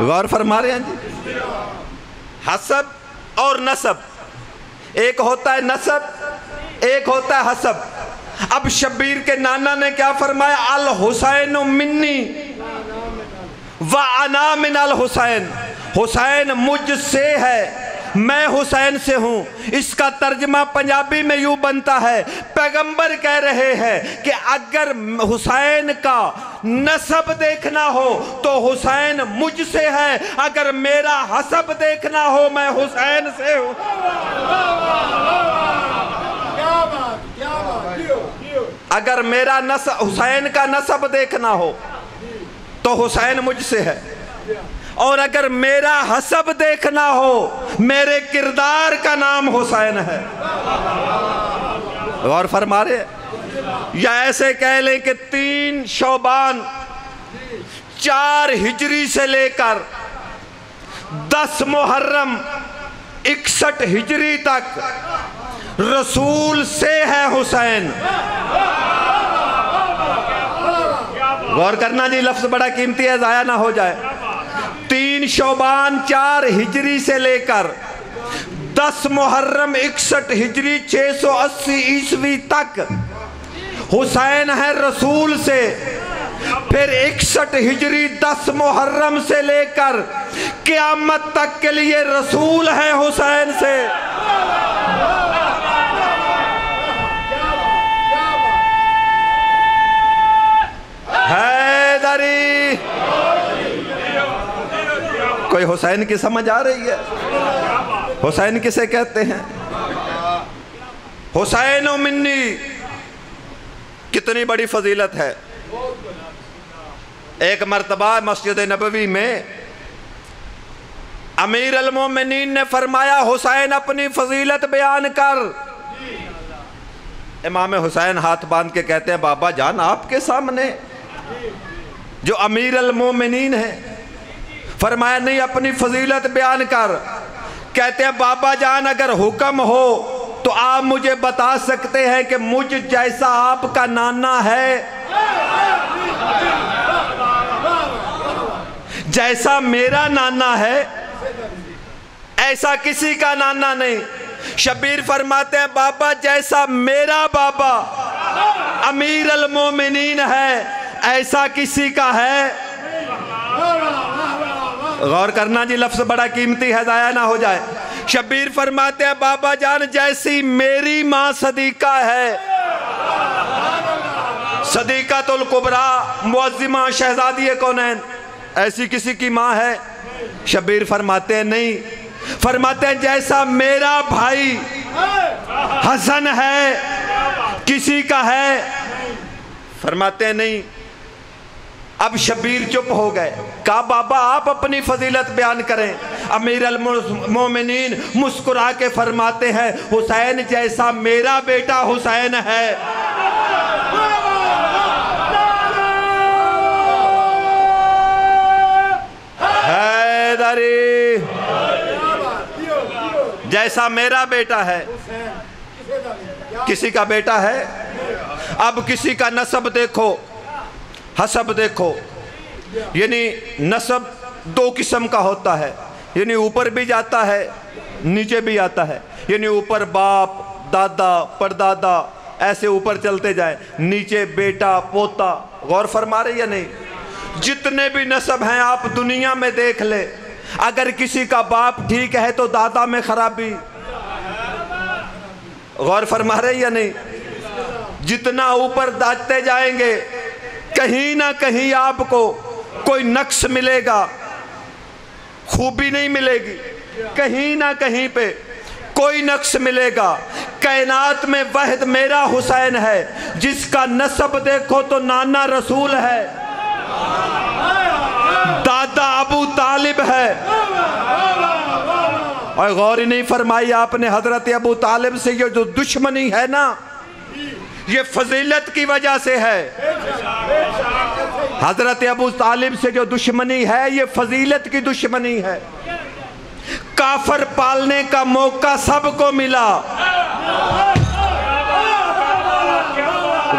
غور فرما رہے ہیں جی؟ حسب اور نسب، ایک ہوتا ہے نسب، ایک ہوتا ہے حسب۔ اب شبیر کے نانا نے کیا فرمایا؟ الحسین منی وَأَنَا مِنَ الْحُسَيْن، حسین مجھ سے ہے، میں حسین سے ہوں۔ اس کا ترجمہ پنجابی میں یوں بنتا ہے، پیغمبر کہہ رہے ہیں کہ اگر حسین کا نسب دیکھنا ہو تو حسین مجھ سے ہے، اگر میرا حسب دیکھنا ہو میں حسین سے ہوں۔ اگر میرا حسین کا نسب دیکھنا ہو تو حسین مجھ سے ہے، اور اگر میرا حسب دیکھنا ہو میرے کردار کا نام حسین ہے۔ غور فرما رہے ہیں؟ یا ایسے کہہ لیں کہ 3 شعبان 4 ہجری سے لے کر 10 محرم 61 ہجری تک رسول سے ہے حسین۔ غور کرنا جی، لفظ بڑا قیمتی ہے، ضائع نہ ہو جائے۔ 3 شعبان 4 ہجری سے لے کر 10 محرم 61 ہجری 680 عیسوی تک حسین ہے رسول سے، پھر 61 ہجری 10 محرم سے لے کر قیامت تک کے لیے رسول ہے حسین سے۔ حیدری، کوئی حسین کی سمجھ آ رہی ہے؟ حسین کسے کہتے ہیں؟ حسین و منی، کتنی بڑی فضیلت ہے۔ ایک مرتبہ مسجد نبوی میں امیر المومنین نے فرمایا حسین اپنی فضیلت بیان کر۔ امام حسین ہاتھ باندھ کے کہتے ہیں بابا جان آپ کے سامنے جو امیر المومنین ہیں، فرمایا نہیں اپنی فضیلت بیان کر۔ کہتے ہیں بابا جان اگر حکم ہو تو آپ مجھے بتا سکتے ہیں کہ مجھ جیسا آپ کا نانا ہے؟ جیسا میرا نانا ہے ایسا کسی کا نانا نہیں۔ شبیر فرماتے ہیں بابا جیسا میرا بابا امیر المومنین ہے ایسا کسی کا ہے؟ غور کرنا جی، لفظ بڑا قیمتی ہے، ضائع نہ ہو جائے۔ شبیر فرماتے ہیں بابا جان جیسی میری ماں صدیقہ ہے، صدیقۃ الکبریٰ معظمہ شہزادی کونین، ایسی کسی کی ماں ہے؟ شبیر فرماتے ہیں نہیں۔ فرماتے ہیں جیسا میرا بھائی حسن ہے کسی کا ہے؟ فرماتے ہیں نہیں۔ اب شبیر چپ ہو گئے، کہا بابا آپ اپنی فضیلت بیان کریں۔ امیر المومنین مسکرا کے فرماتے ہیں حسین جیسا میرا بیٹا حسین ہے۔ حیدری، جیسا میرا بیٹا ہے کسی کا بیٹا ہے؟ اب کسی کا نسب دیکھو، حسب دیکھو، یعنی نسب 2 قسم کا ہوتا ہے، یعنی اوپر بھی جاتا ہے نیچے بھی آتا ہے، یعنی اوپر باپ دادا پردادا ایسے اوپر چلتے جائیں، نیچے بیٹا پوتا۔ غور فرما رہے یا نہیں؟ جتنے بھی نسب ہیں آپ دنیا میں دیکھ لیں، اگر کسی کا باپ ٹھیک ہے تو دادا میں خرابی۔ غور فرما رہے یا نہیں؟ جتنا اوپر داتے جائیں گے کہیں نہ کہیں آپ کو کوئی نقص ملے گا، خوبی نہیں ملے گی، کہیں نہ کہیں پہ کوئی نقص ملے گا۔ کائنات میں واحد میرا حسین ہے جس کا نسب دیکھو تو نانا رسول ہے، دادا ابو طالب ہے۔ اور غور ہی نہیں فرمائی آپ نے حضرت ابو طالب سے یہ جو دشمنی ہے نا یہ فضیلت کی وجہ سے ہے۔ حضرت ابو طالب سے جو دشمنی ہے یہ فضیلت کی دشمنی ہے۔ کافر پالنے کا موقع سب کو ملا،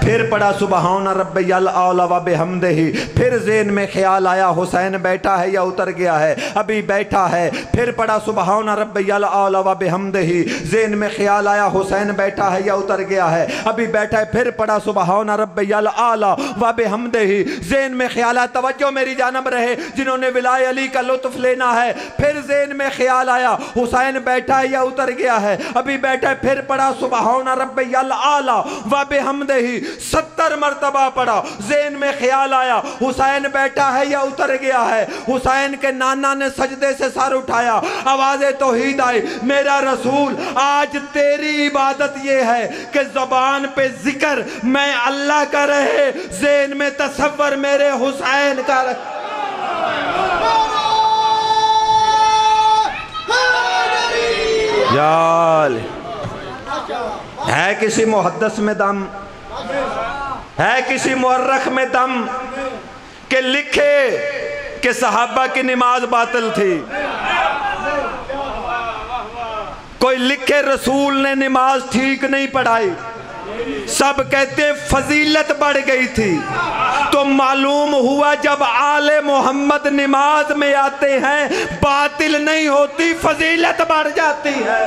پھر پڑھا سبحان ربی الاعلی و بحمدہ، پھر ذہن میں خیال آیا حسین بیٹھا ہے یا اتر گیا ہے، ابھی بیٹھا ہے، پھر پڑھا سبحان ربی الاعلی و بحمدہ، ذہن میں خیال آیا حسین بیٹھا ہے یا اتر گیا ہے، ابھی بیٹھا ہے، پھر پڑھا سبحان ربی الاعلی و بحمدہ، ذہن میں خیال آیا، توجہ میری جانب رہے جنہوں نے ولائے علی کا لطف لینا ہے، پھر ذہن میں خیال آیا حسین بیٹھا ہے یا اتر گیا ہے، ابھی بیٹھا ہے، پھر پڑھا سبحان ربی الاعلی و بحمدہ، 70 مرتبہ پڑھا، ذہن میں خیال آیا حسین بیٹھا ہے یا اتر گیا ہے، حسین کے نانا نے سجدے سے سر اٹھایا، آواز توحید آئی، میرا رسول آج تیری عبادت یہ ہے کہ زبان پہ ذکر میں اللہ کا رہے، ذہن میں تصور میرے حسین کا رہے۔ یال ہے کسی محدث میں دم، ہے کسی مورخ میں دم کہ لکھے کہ صحابہ کی نماز باطل تھی؟ کوئی لکھے رسول نے نماز ٹھیک نہیں پڑھائی؟ سب کہتے ہیں فضیلت بڑھ گئی تھی، تو معلوم ہوا جب آل محمد نماز میں آتے ہیں باطل نہیں ہوتی، فضیلت بڑھ جاتی ہے۔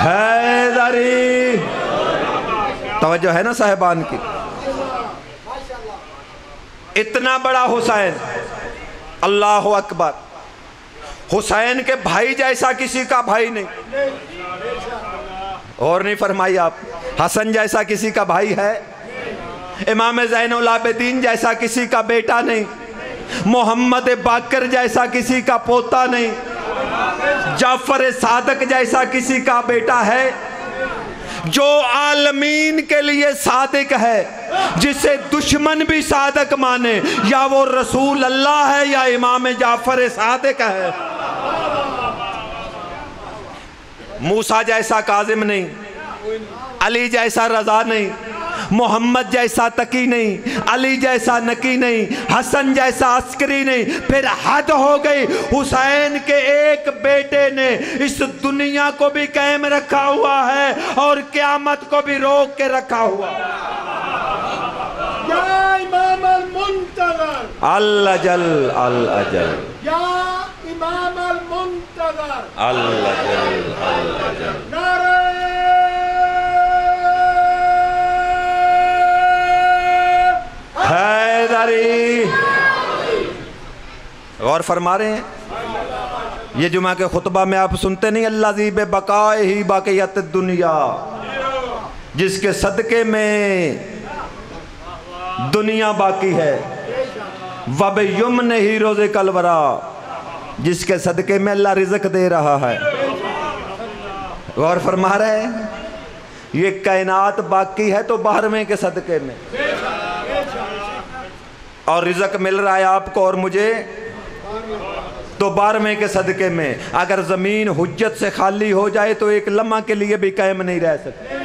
حیدری توجہ ہے نا صاحبان کی؟ اتنا بڑا حسین، اللہ اکبر، حسین کے بھائی جیسا کسی کا بھائی نہیں، اور نہیں فرمائی آپ؟ حسن جیسا کسی کا بھائی ہے؟ امام زین العابدین جیسا کسی کا بیٹا نہیں، محمد باقر جیسا کسی کا پوتا نہیں، جعفر صادق جیسا کسی کا بیٹا ہے؟ جو عالمین کے لیے صادق ہے، جسے دشمن بھی صادق مانے، یا وہ رسول اللہ ہے یا امام جعفر صادق ہے۔ موسیٰ جیسا کاظم نہیں، علی جیسا رضا نہیں، محمد جیسا تقی نہیں، علی جیسا نقی نہیں، حسن جیسا عسکری نہیں، پھر حد ہو گئی۔ حسین کے ایک بیٹے نے اس دنیا کو بھی قائم رکھا ہوا ہے اور قیامت کو بھی روک کے رکھا ہوا۔ یا امام المنتظر الجل الجل، یا امام المنتظر الجل الجل، نعرہ حیدری۔ غور فرما رہے ہیں؟ یہ جمعہ کے خطبہ میں آپ سنتے نہیں اللہ ذی بے بقائے ہی باقیت الدنیا، جس کے صدقے میں دنیا باقی ہے، وَبِيُمْنِ ہی روز کلورا، جس کے صدقے میں اللہ رزق دے رہا ہے۔ غور فرما رہے ہیں؟ یہ کائنات باقی ہے تو 12ویں کے صدقے میں، اور رزق مل رہا ہے آپ کو اور مجھے تو 12ویں کے صدقے میں۔ اگر زمین حجت سے خالی ہو جائے تو ایک لمحہ کے لیے بھی قائم نہیں رہ سکتی،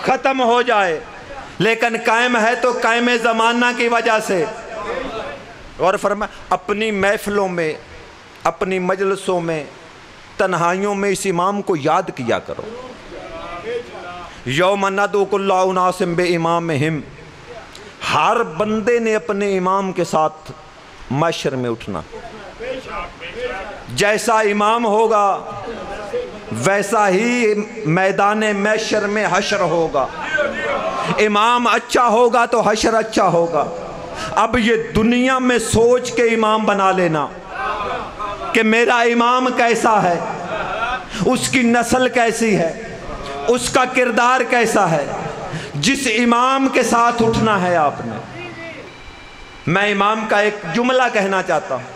ختم ہو جائے، لیکن قائم ہے تو قائم زمانہ کی وجہ سے۔ اور فرمایا اپنی محفلوں میں، اپنی مجلسوں میں، تنہائیوں میں اس امام کو یاد کیا کرو۔ یوم ندعو کل اناس بامامہم، ہر بندے نے اپنے امام کے ساتھ محشر میں اٹھنا، جیسا امام ہوگا ویسا ہی میدان محشر میں حشر ہوگا۔ امام اچھا ہوگا تو حشر اچھا ہوگا۔ اب یہ دنیا میں سوچ کے امام بنا لینا کہ میرا امام کیسا ہے، اس کی نسل کیسی ہے، اس کا کردار کیسا ہے، جس امام کے ساتھ اٹھنا ہے آپ نے۔ میں امام کا ایک جملہ کہنا چاہتا ہوں،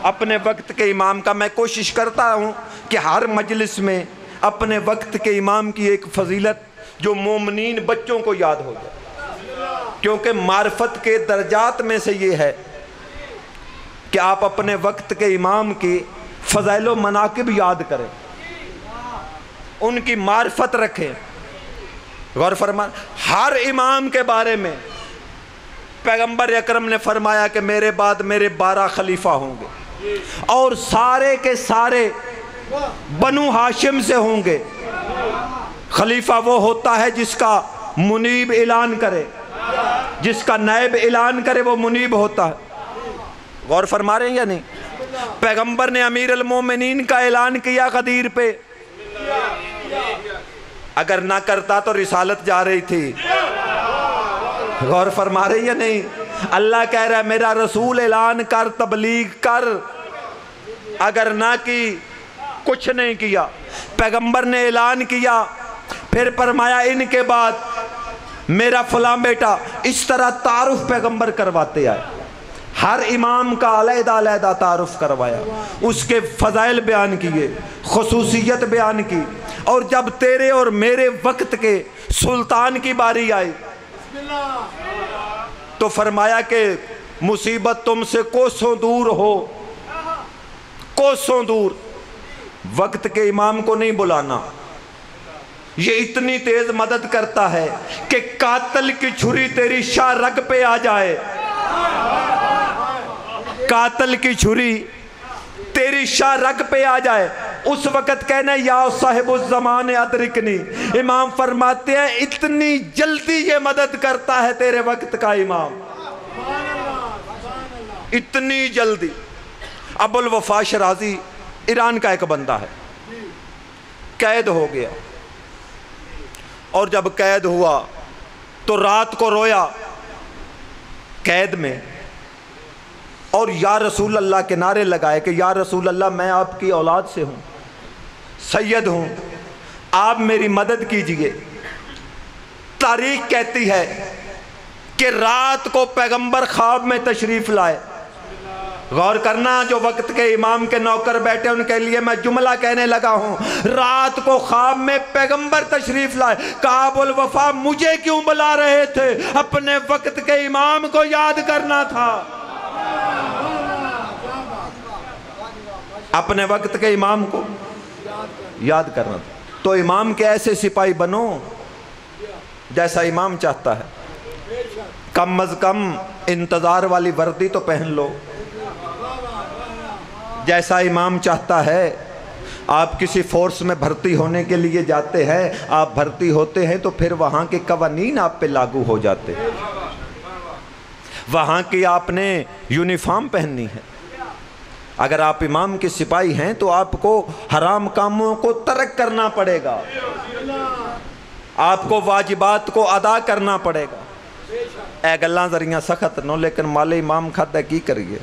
اپنے وقت کے امام کا۔ میں کوشش کرتا ہوں کہ ہر مجلس میں اپنے وقت کے امام کی ایک فضیلت جو مومنین بچوں کو یاد ہو جائے، کیونکہ معرفت کے درجات میں سے یہ ہے کہ آپ اپنے وقت کے امام کی فضائل و مناقب یاد کریں، ان کی معرفت رکھیں۔ غور فرمائیں، ہر امام کے بارے میں پیغمبر اکرم نے فرمایا کہ میرے بعد میرے 12 خلیفہ ہوں گے اور سارے کے سارے بنو ہاشم سے ہوں گے۔ خلیفہ وہ ہوتا ہے جس کا منیب اعلان کرے، جس کا نائب اعلان کرے، وہ منیب ہوتا ہے۔ غور فرما رہے ہیں یا نہیں؟ پیغمبر نے امیر المومنین کا اعلان کیا غدیر پہ، اگر نہ کرتا تو رسالت جا رہی تھی۔ غور فرما رہے ہیں یا نہیں؟ اللہ کہہ رہا ہے میرا رسول اعلان کر، تبلیغ کر، اگر نہ کی کچھ نہیں کیا۔ پیغمبر نے اعلان کیا، پھر فرمایا ان کے بعد میرا فلاں بیٹا، اس طرح تعارف پیغمبر کرواتے آئے۔ ہر امام کا علیحدہ علیحدہ تعارف کروایا، اس کے فضائل بیان کیے، خصوصیت بیان کی، اور جب تیرے اور میرے وقت کے سلطان کی باری آئی تو فرمایا کہ مصیبت تم سے کوسوں دور ہو، کوسوں دور، وقت کے امام کو نہیں بلانا، یہ اتنی تیز مدد کرتا ہے کہ قاتل کی چھری تیری شاہ رگ پہ آ جائے، قاتل کی چھری تیری شاہ رگ پہ آ جائے، اس وقت کہنا یا صاحب الزمان ادرکنی۔ امام فرماتے ہیں اتنی جلدی یہ مدد کرتا ہے تیرے وقت کا امام، اتنی جلدی۔ ابو الوفا شرازی ایران کا ایک بندہ ہے، قید ہو گیا، اور جب قید ہوا تو رات کو رویا قید میں، اور یا رسول اللہ کے نعرے لگائے کہ یا رسول اللہ میں آپ کی اولاد سے ہوں، سید ہوں، آپ میری مدد کیجئے۔ تاریخ کہتی ہے کہ رات کو پیغمبر خواب میں تشریف لائے۔ غور کرنا، جو وقت کے امام کے نوکر بیٹھے ان کے لیے میں جملہ کہنے لگا ہوں۔ رات کو خواب میں پیغمبر تشریف لائے، کہا ابو الوفا مجھے کیوں بلا رہے تھے؟ اپنے وقت کے امام کو یاد کرنا تھا، اپنے وقت کے امام کو یاد کرنا تھا۔ تو امام کے ایسے سپاہی بنو جیسا امام چاہتا ہے، کم از کم انتظار والی وردی تو پہن لو جیسا امام چاہتا ہے۔ آپ کسی فورس میں بھرتی ہونے کے لیے جاتے ہیں، آپ بھرتی ہوتے ہیں تو پھر وہاں کے قوانین آپ پہ لاگو ہو جاتے ہیں، وہاں کی آپ نے یونیفارم پہننی ہے۔ اگر آپ امام کے سپاہی ہیں تو آپ کو حرام کاموں کو ترک کرنا پڑے گا، آپ کو واجبات کو ادا کرنا پڑے گا۔ اے گلاں ذریعہ سخت نو لیکن مال امام کھاتا کی کریے،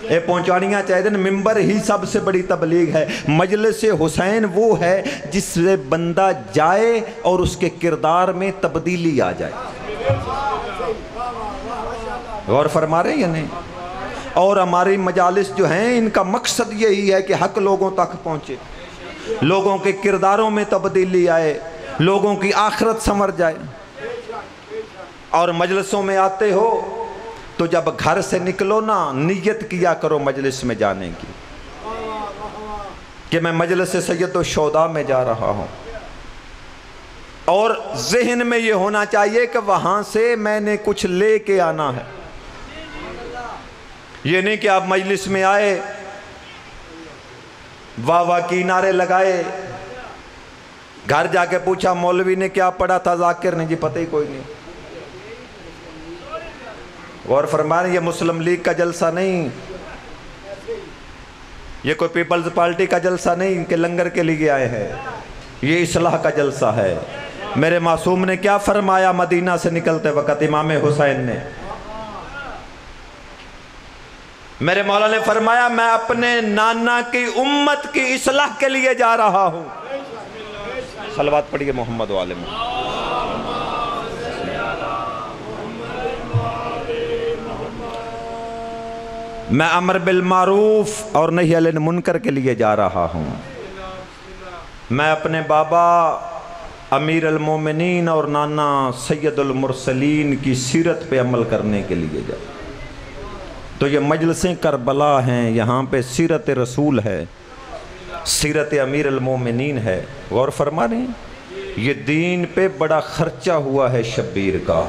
اے پہنچانیاں چاہتے ہیں۔ ممبر ہی سب سے بڑی تبلیغ ہے۔ مجلس حسین وہ ہے جس سے بندہ جائے اور اس کے کردار میں تبدیلی آ جائے۔ غور فرما رہے ہیں یا نہیں؟ اور ہماری مجالس جو ہیں ان کا مقصد یہی ہے کہ حق لوگوں تک پہنچے، لوگوں کے کرداروں میں تبدیلی آئے، لوگوں کی آخرت سنور جائے۔ اور مجلسوں میں آتے ہو تو جب گھر سے نکلو نا، نیت کیا کرو مجلس میں جانے کی کہ میں مجلس سید الشہداء میں جا رہا ہوں، اور ذہن میں یہ ہونا چاہیے کہ وہاں سے میں نے کچھ لے کے آنا ہے۔ یہ نہیں کہ آپ مجلس میں آئے، واہ واہ کی نعرے لگائے، گھر جا کے پوچھا مولوی نے کیا پڑھا تھا، ذاکر نے جی پتہ ہی کوئی نہیں۔ غور فرمائیں، یہ مسلم لیگ کا جلسہ نہیں، یہ کوئی پیپلز پارٹی کا جلسہ نہیں کہ لنگر کے لیے آئے ہیں، یہ اصلاح کا جلسہ ہے۔ میرے معصوم نے کیا فرمایا مدینہ سے نکلتے وقت، امام حسین نے، میرے مولا نے فرمایا میں اپنے نانا کی امت کی اصلاح کے لیے جا رہا ہوں۔ صلوات پڑھیے محمد و آل محمد۔ میں امر بالمعروف اور نہی عن المنکر کے لیے جا رہا ہوں۔ میں اپنے بابا امیر المومنین اور نانا سید المرسلین کی سیرت پہ عمل کرنے کے لیے جا رہا ہوں۔ تو یہ مجلسیں کربلا ہیں، یہاں پہ سیرت رسول ہے، سیرت امیر المومنین ہے۔ غور فرما رہے ہیں، یہ دین پہ بڑا خرچہ ہوا ہے شبیر کا،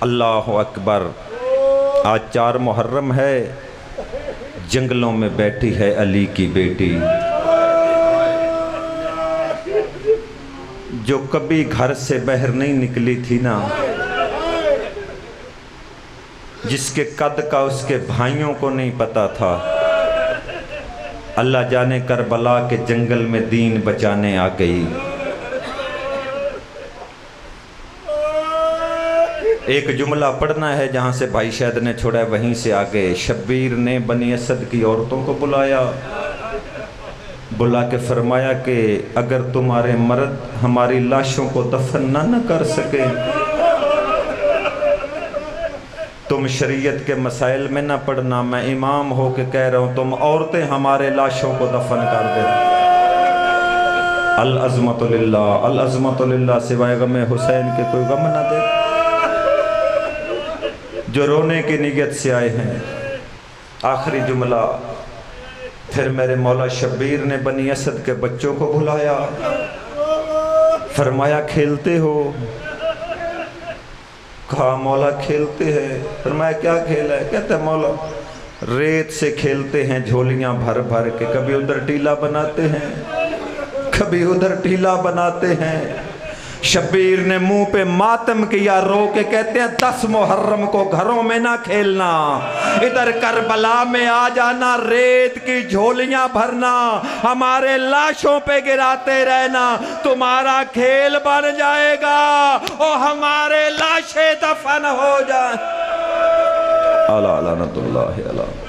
اللہ اکبر۔ آج 4 محرم ہے، جنگلوں میں بیٹھی ہے علی کی بیٹی، جو کبھی گھر سے باہر نہیں نکلی تھی نا، جس کے قد کا اس کے بھائیوں کو نہیں پتا تھا، اللہ جانے کربلا کے جنگل میں دین بچانے آ گئی۔ ایک جملہ پڑھنا ہے جہاں سے بھائی شہد نے چھوڑا ہے، وہیں سے آگے۔ شبیر نے بنی اسد کی عورتوں کو بلایا، بلا کے فرمایا کہ اگر تمہارے مرد ہماری لاشوں کو دفن نہ کر سکے، تم شریعت کے مسائل میں نہ پڑھنا، میں امام ہو کے کہہ رہا ہوں، تم عورتیں ہمارے لاشوں کو دفن کر دیں۔ العظمت للہ، العظمت للہ، سوائے غم حسین کے کوئی غم نہ دے۔ جو رونے کی نیت سے آئے ہیں، آخری جملہ، پھر میرے مولا شبیر نے بنی اسد کے بچوں کو بلایا، فرمایا کھیلتے ہو؟ کہا مولا کھیلتے ہیں۔ فرمایا کیا کھیل ہے؟ کہتے ہیں مولا ریت سے کھیلتے ہیں جھولیاں بھر بھر کے، کبھی ادھر ٹیلا بناتے ہیں، کبھی ادھر ٹیلا بناتے ہیں۔ شبیر نے منہ پہ ماتم کیا، رو کے کہتے ہیں 10 محرم کو گھروں میں نہ کھیلنا، ادھر کربلا میں آ جانا، ریت کی جھولیاں بھرنا، ہمارے لاشوں پہ گراتے رہنا، تمہارا کھیل بن جائے گا اور ہمارے لاشیں دفن ہو جائیں۔ اللہ لعنت اللہ علیہ۔